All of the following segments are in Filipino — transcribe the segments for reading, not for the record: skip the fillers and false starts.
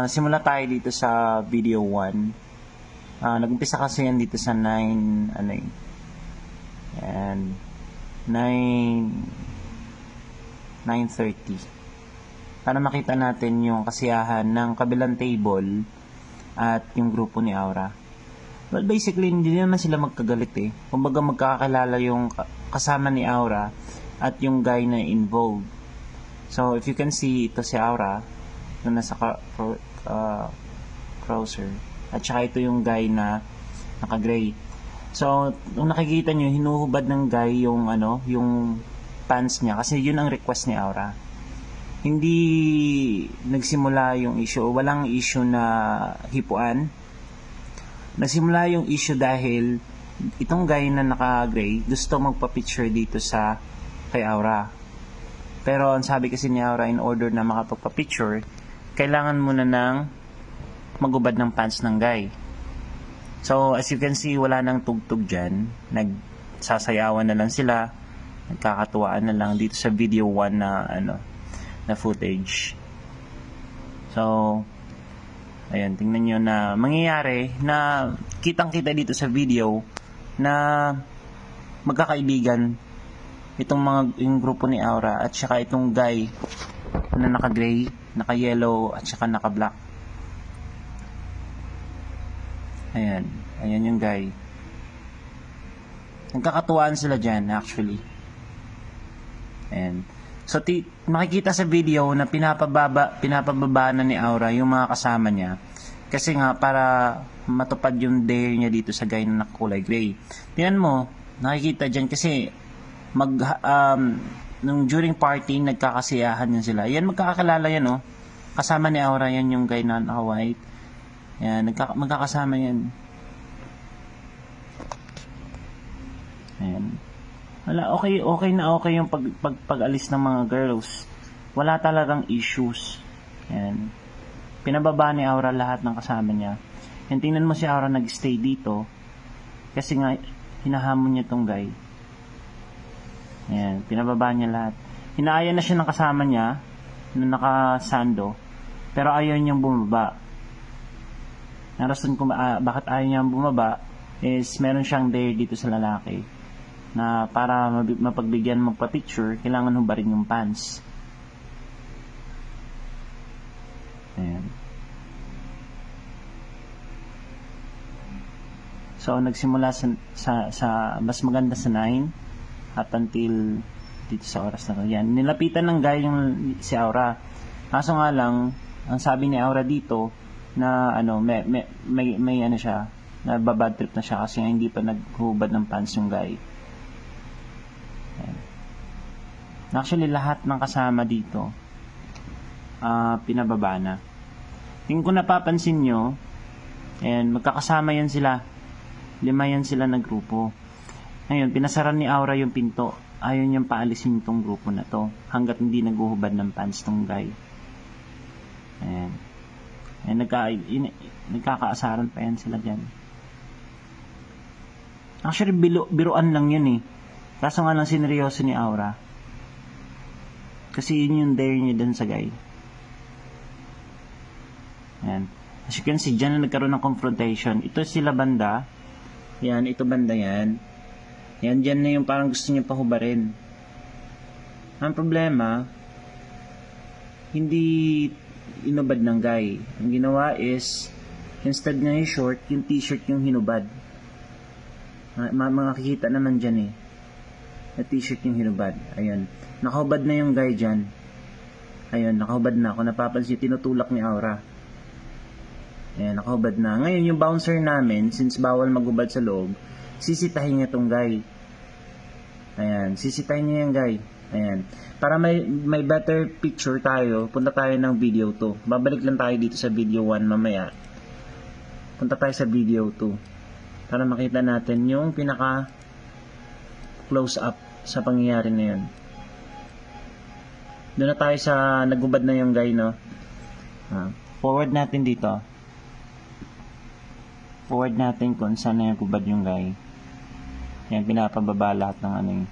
Simula tayo dito sa video 1. Nag-umpisa kasi yan dito sa 9, ano yun, and 9:30 para makita natin yung kasiyahan ng kabilang table at yung grupo ni Aura. Well, basically, hindi naman sila magkagalit eh. Kumbaga magkakakilala yung kasama ni Aura at yung guy na involved. So, if you can see, ito si Aura, yung nasa cruiser. At saka ito yung guy na naka-gray. So, nung nakikita nyo, hinuhubad ng guy yung, yung pants niya. Kasi yun ang request ni Aura. Hindi nagsimula yung issue. Walang issue na hipuan. Nagsimula yung issue dahil itong guy na naka-gray gusto magpa-picture dito sa kay Aura. Pero ang sabi kasi ni Aura, in order na makapagpa-picture, kailangan muna ng magubad ng pants ng guy. So, as you can see, wala nang tugtog dyan. Nagsasayawan na lang sila. Nagkakatuwaan na lang dito sa video 1 na footage. So, ayan, tingnan nyo na mangyayari na kitang-kita dito sa video na magkakaibigan yung grupo ni Aura at saka itong guy na naka-gray, naka-yellow at saka naka-black. Ayan yung guy. Nagkakatuwaan sila dyan actually. Ayan. So, makikita sa video na pinapababa na ni Aura yung mga kasama niya. Kasi nga, para matupad yung dare niya dito sa guy na nakakulay gray. Tingnan mo, nakikita dyan kasi nung during party, nagkakasiyahan yan sila. Yan, magkakakilala yan, oh. Kasama ni Aura yan yung guy na naka-white. Yan, magkakasama yan. Ayan. Wala, okay yung pag-alis ng mga girls. Wala talagang issues. Ayan. Pinababa ni Aura lahat ng kasama niya. And tingnan mo si Aura nag-stay dito. Kasi nga, hinahamon niya tong guy. Ayan. Pinababa niya lahat. Hinaaya na siya ng kasama niya na nakasando. Pero ayaw niyang bumaba. Ang rason kung bakit ayaw niyang bumaba is meron siyang dare dito sa lalaki na para mapagbigyan magpa-picture, kailangan hubarin yung pants. Ayan. So, nagsimula sa mas maganda sa 9 up until dito sa oras na to. Yan. Nilapitan ng guy yung si Aura. Kaso nga lang, ang sabi ni Aura dito na may ano siya, na babad trip na siya kasi hindi pa naghubad ng pants yung guy. Actually, lahat ng kasama dito pinababa na. Tingin ko napapansin nyo, and magkakasama yan sila. 5 yan sila na grupo. Ngayon, pinasaran ni Aura yung pinto. Ayaw niyang paalisin itong grupo na to hanggat hindi naguhubad ng pants tong guy. Ayan. Nagkakaasaran pa yan sila dyan. Actually, biruan lang yun eh. Kaso nga lang sineryoso ni Aura. Kasi yun yung dare niya dun sa guy. Ayan. As you can see, dyan na nagkaroon ng confrontation. Ito sila banda. Yan, ito banda yan. Yan, dyan na yung parang gusto niya pahubarin. Ang problema, hindi inubad ng guy. Ang ginawa is, instead na yung short, yung t-shirt yung hinubad. Makikita naman dyan eh. Na t-shirt yung hinubad. Ayan. Nakahubad na yung guy dyan. Ayun, nakahubad na. Kung napapansin, tinutulak ni Aura. Ayan, nakahubad na. Ngayon, yung bouncer namin, since bawal maghubad sa loob, sisitahin niya tong guy. Ayan, sisitahin niya yung guy. Ayan. Para may better picture tayo, punta tayo ng video 2. Babalik lang tayo dito sa video 1 mamaya. Punta tayo sa video 2. Para makita natin yung pinaka close up sa pangyayari na yun. Doon na tayo sa nagubad na yung guy, no? Forward natin dito. Forward natin kung saan na nagubad yung guy. Yan, pinapababa lahat ng ano yun.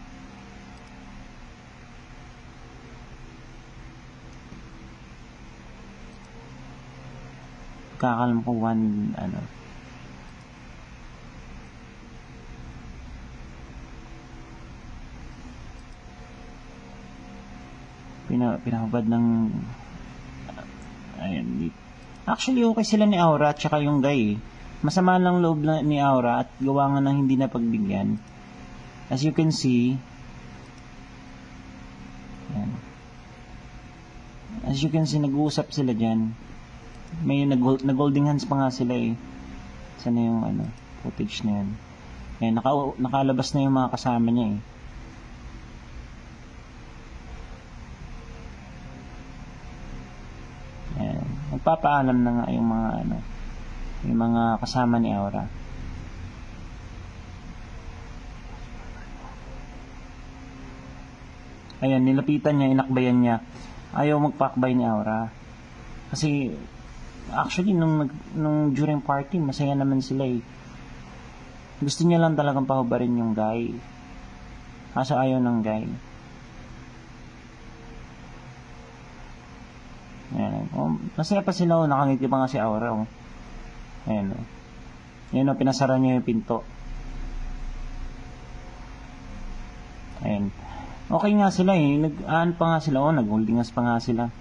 pagkakalam ko 1, ano. Pinahubad ng, ayun, actually okay sila ni Aura at saka yung guy. Masama lang loob ni Aura at gawa nga ng hindi na pagbigyan. As you can see, yan. As you can see, nag-uusap sila dyan. May nag-holding hands pa nga sila eh. Sana yung ano, footage na yan. Yan, nakalabas na yung mga kasama niya eh. Yan. Magpapaalam na nga yung mga ano, yung mga kasama ni Aura. Ayan, nilapitan niya, inakbayan niya. Ayaw magpakbay ni Aura. Kasi, actually, nung during party, masaya naman sila eh. Gusto niya lang talagang pahubarin yung guy. Kaso ayaw ng guy. Ayan. Oh, masaya pa sila oh, nakangiti pa nga si Aura oh. Ayan oh. Ayan oh, pinasara niya yung pinto. Ayan. Okay nga sila eh. Nag-aan pa nga sila. Oh, nag-holdingas pa nga sila.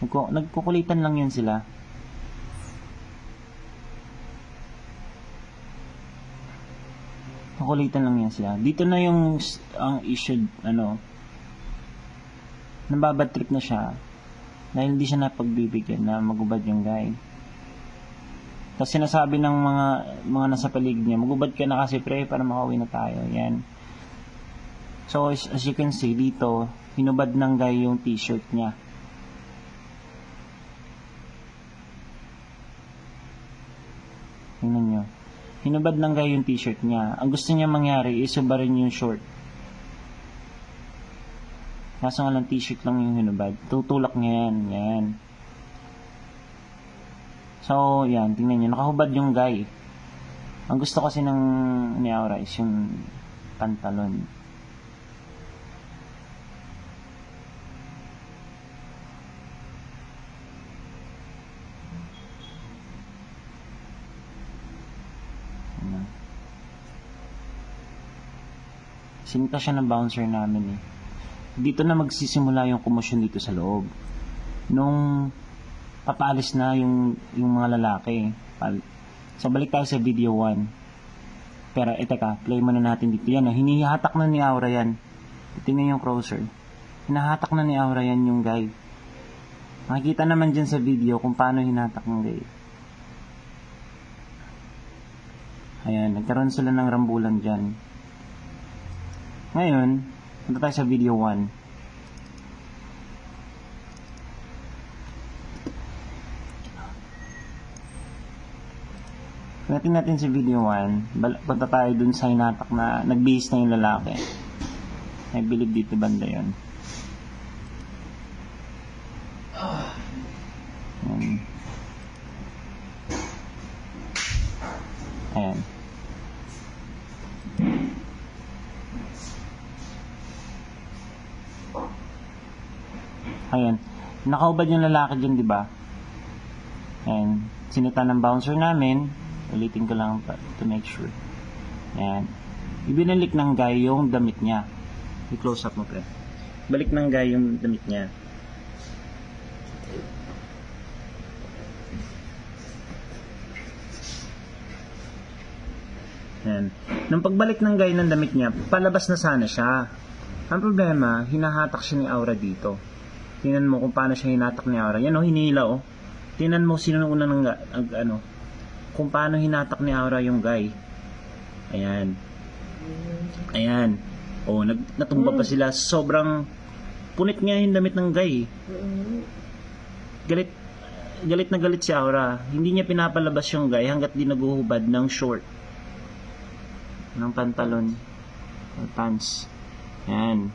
Nagkukulitan lang yun sila. Kukulitan lang yan sila. Dito na yung ang issue, ano, nababad trip na siya dahil hindi siya napagbibigyan na magubad yung guy. Kasi sinasabi ng mga nasa paligid niya, magubad ka na kasi pre para makauwi na tayo. Yan. So, as you can see, dito, hinubad ng guy yung t-shirt niya. Tingnan nyo. Hinubad ng guy yung t-shirt niya. Ang gusto niya mangyari, isubarin yung short. Kaso nga lang t-shirt lang yung hinubad. Tutulak niya yan. Yan. So, yan. Tingnan nyo. Nakahubad yung guy. Ang gusto kasi ng ni Aura is yung pantalon. Sinita siya ng bouncer namin eh. Dito na magsisimula yung komosyon dito sa loob. Nung papaalis na yung mga lalaki. So balik tayo sa video 1. Pero teka, play muna natin dito. Yan, hinihatak na ni Aura yan. Tingnan yung crosser. Hinahatak na ni Aura yan yung guy. Makikita naman dyan sa video kung paano hinatak ng guy. Ayan, nagkaroon sila ng rambulan dyan. Ngayon, punta tayo sa video 1. Pagdating natin sa video 1, punta tayo dun sa hinatak na nagbihis na yung lalaki. I believe dito banda yun. Ayan. Ayan. Nakaubad yung lalaki dyan, di ba? Ayan. Sinita ng bouncer namin. Ulitin ko lang to make sure. Ayan. Ibinalik ng guy yung damit niya. I-close up mo, pre. Balik ng guy yung damit niya. Ayan. Nung pagbalik ng guy ng damit niya, palabas na sana siya. Ang problema, hinahatak siya ni Aura dito. Tingnan mo kung paano siya hinatak ni Aura. Yan o, hinila o. Tingnan mo sino nung unang kung paano hinatak ni Aura yung guy. Ayan. Ayan. O, natumba pa sila. Sobrang punit nga yung damit ng guy. Galit na galit si Aura. Hindi niya pinapalabas yung guy hanggat di naguhubad ng short. Ng pantalon. Or pants. Ayan.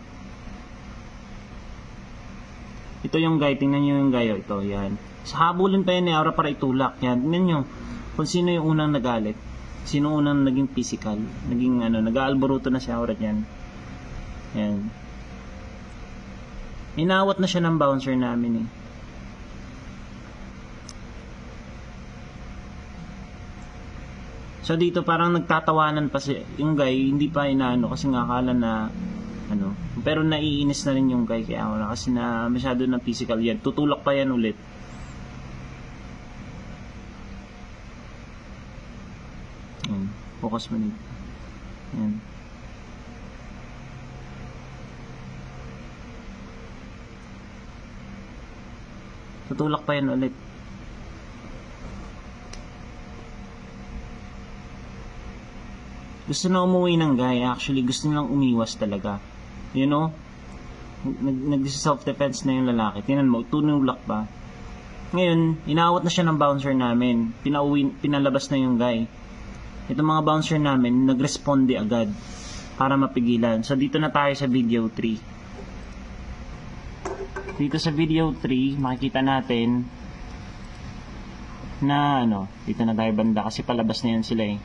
Ito yung guy, tingnan nyo yung guy, ito, yan. Sa habulin pa yan ni Aura para itulak, yan. Tingnan nyo, kung sino yung unang nagalit. Sino unang naging physical. Naging, nag-aalboruto na si Aura dyan. Yan. Inawat na siya ng bouncer namin eh. So dito parang nagtatawanan pa yung guy, hindi pa inaano kasi nga akala na ano, pero naiinis na rin yung guy kay Aura kasi na masyado na physical yan. Tutulak pa yan ulit. Yan, focus mo dito. Yan. Tutulak pa yan ulit. Gusto na umuwi ng guy, actually gusto nilang umiwas talaga. You know, nag-self-defense na yung lalaki. Tingnan mo, tunulak pa. Ngayon, inaawat na siya ng bouncer namin. Pinalabas na yung guy. Itong mga bouncer namin, nag-responde agad para mapigilan. So, dito na tayo sa video 3. Dito sa video 3, makikita natin na ano, dito na tayo banda kasi palabas na yan sila eh.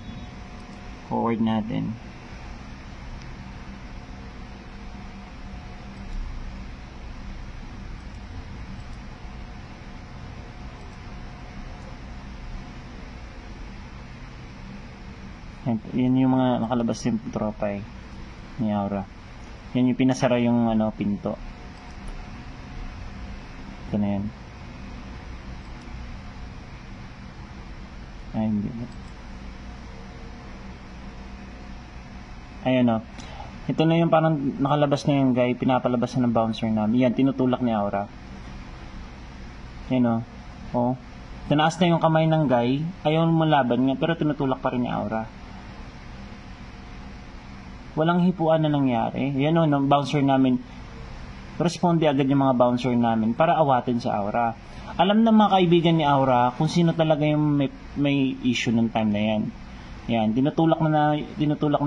Forward natin. Yan yung mga nakalabas yung tropa eh, ni Aura. Yan yung pinasara yung ano, pinto. Ito na yan. Ay, hindi na. Ayan o. Ito na yung parang nakalabas na yung guy, pinapalabas na ng bouncer namin. Yan, tinutulak ni Aura. Yan o. O. Tinaas na yung kamay ng guy. Ayaw mo laban niya, pero tinutulak pa rin ni Aura. Walang hipuan na nangyari. Yan o, ng bouncer namin. Responde agad yung mga bouncer namin para awatin si Aura. Alam na mga kaibigan ni Aura kung sino talaga yung may issue ng time na yan. Yan, tinutulak na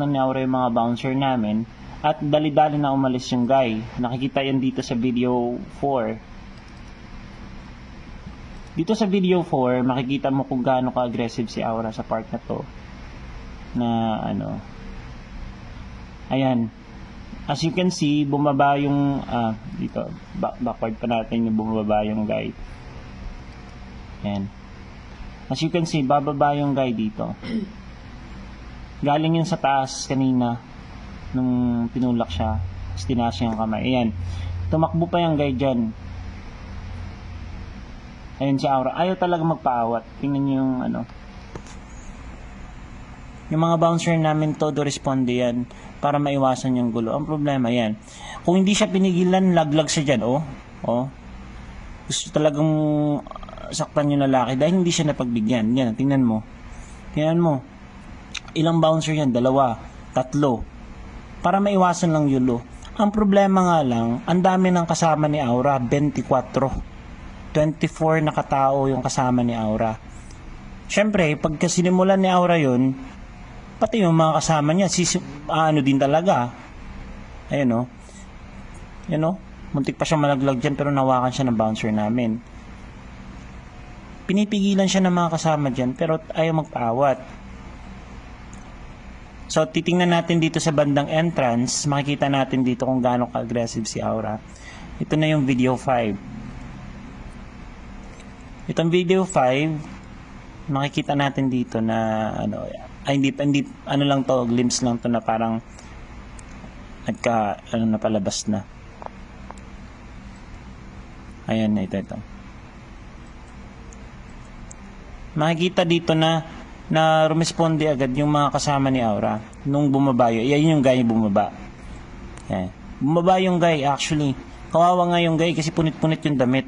ni Aura yung mga bouncer namin at dali-dali na umalis yung guy. Nakikita yan dito sa video 4. Dito sa video 4, makikita mo kung gaano ka-aggressive si Aura sa part na to. Na ano. Ayan. As you can see, bumaba yung dito, backward pa natin yung bumaba yung guy. Ayan. As you can see, bababa yung guy dito. Galing yun sa taas kanina nung pinulak siya. Tapos tinaas niya yung kamay. Ayan. Tumakbo pa yung guy dyan. Ayan si Aura. Ayaw talaga magpaawat. Tingnan niyo yung ano. Yung mga bouncer namin todo responde yan para maiwasan yung gulo. Ang problema yan. Kung hindi siya pinigilan, laglag siya dyan. Oh. Gusto talagang saktan yung lalaki dahil hindi siya napagbigyan. Yan. Tingnan mo. Tingnan mo. Ilang bouncer yan? 2, 3. Para maiwasan lang yulo. Ang problema nga lang, ang dami ng kasama ni Aura, 24. 24 na katao yung kasama ni Aura. Siyempre, pagka sinimulan ni Aura yun, pati yung mga kasama niya, ano din talaga. Ayun o. Yan o. Muntik pa siya malaglag dyan pero nawakan siya ng bouncer namin. Pinipigilan siya ng mga kasama dyan pero ayaw magpaawat. So, titingnan natin dito sa bandang entrance. Makikita natin dito kung gaano ka-aggressive si Aura. Ito na yung video 5. Itong video 5, makikita natin dito na ano, hindi ano lang to, glimpse lang to na parang napalabas na. Ayan na, ito. Makikita dito na rumisponde agad yung mga kasama ni Aura nung bumaba yun. Yan yung guy bumaba. Yan. Bumaba yung guy actually. Kawawa nga yung guy kasi punit-punit yung damit.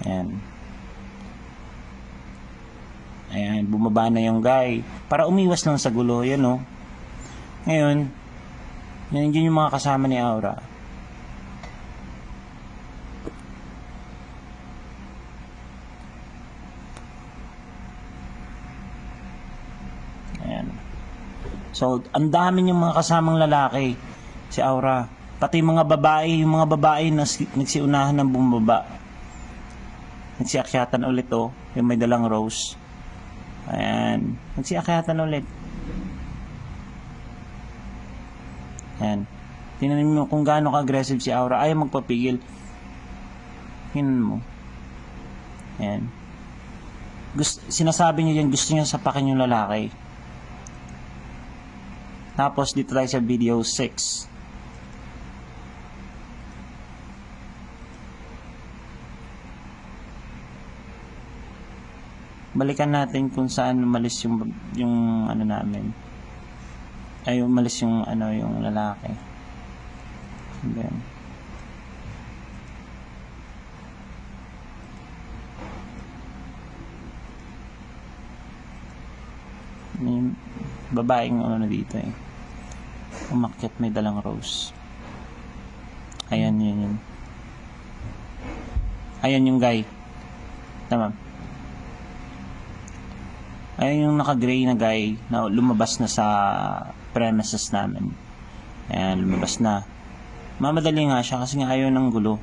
Ayan. Ayan, bumaba na yung guy. Para umiwas lang sa gulo. Yan o. Ngayon, yan yung mga kasama ni Aura. So, ang dami niyang mga kasamang lalaki si Aura. Pati mga babae, yung mga babae na nagsiunahan ng bumaba. Nagsiakyatan ulit yung may dalang rose. Ayan. Nagsiakyatan ulit. Ayan. Tingnan mo kung gaano ka-aggressive si Aura. Ayaw magpapigil. Tingnan mo. Ayan. Sinasabi niya yan, gusto niya sapakin yung lalaki. Tapos dito tayo sa video 6. Balikan natin kung saan umalis yung ano namin. Ay, umalis yung yung lalaki. Then, yung babaeng dito umakyat, may dalang rose. Ayan, yun. Ayan yung guy. Tama. Ayan yung naka-gray na guy na lumabas na sa premises namin. Ayan, lumabas na. Mamadali nga siya kasi nga ayaw ng gulo.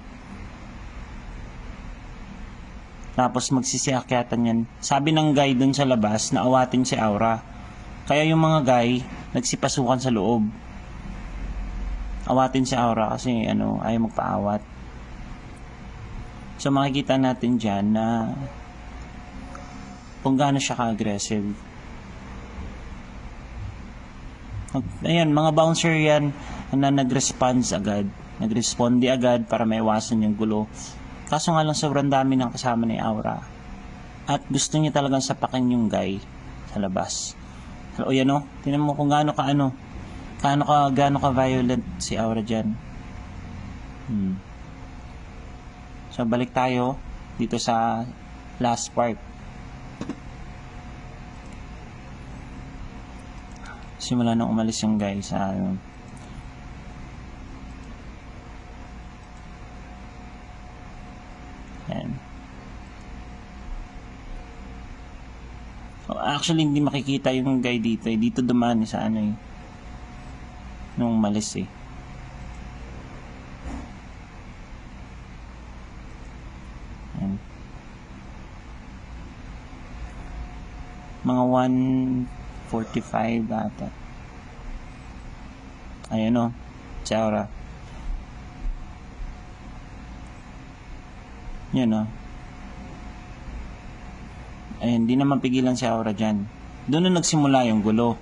Tapos magsisiakyatan yan. Sabi ng guy dun sa labas na awatin si Aura. Kaya yung mga guy nagsipasukan sa loob. Awatin si Aura kasi ayaw magpaawat. So makikita natin dyan na kung gaano siya ka-aggressive. Ayan, mga bouncer yan na nag-response agad. Nag-responde agad para maiwasan yung gulo. Kaso nga lang sobrang dami ng kasama ni Aura. At gusto niya talagang sapakin yung guy sa labas. So, yan tingnan mo kung gaano ka violent si Aura dyan. So, balik tayo dito sa last part. Simula nang umalis yung guy sa yan. Actually, hindi makikita yung guy dito. Dito dumaan sa nung umalis Yan. Mga 1:45 ata. Ayan si Aura. Yan Ayan, di naman pigilan si Aura dyan. Doon na nagsimula yung gulo.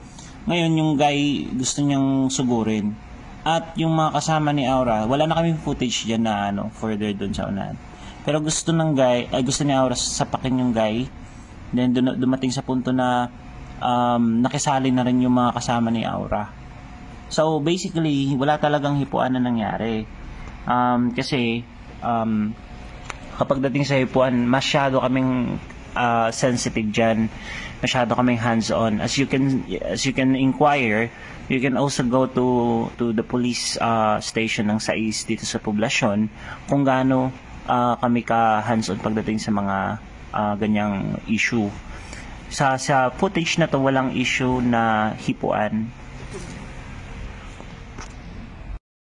Ngayon yung guy gusto niyang sugurin. At yung mga kasama ni Aura, wala na kaming footage dyan na further doon sa unahan. Pero gusto ni Aura sapakin yung guy. Then dumating sa punto na nakisali na rin yung mga kasama ni Aura. So basically, wala talagang hipuan na nangyari. Kasi kapag dating sa hipuan, masyado kaming sensitive dyan. Masyado kaming hands-on. As you can inquire, you can also go to the police station ng SAIS dito sa poblasyon kung gaano kami ka hands-on pagdating sa mga ganyang issue. Sa footage na to walang issue na hipuan.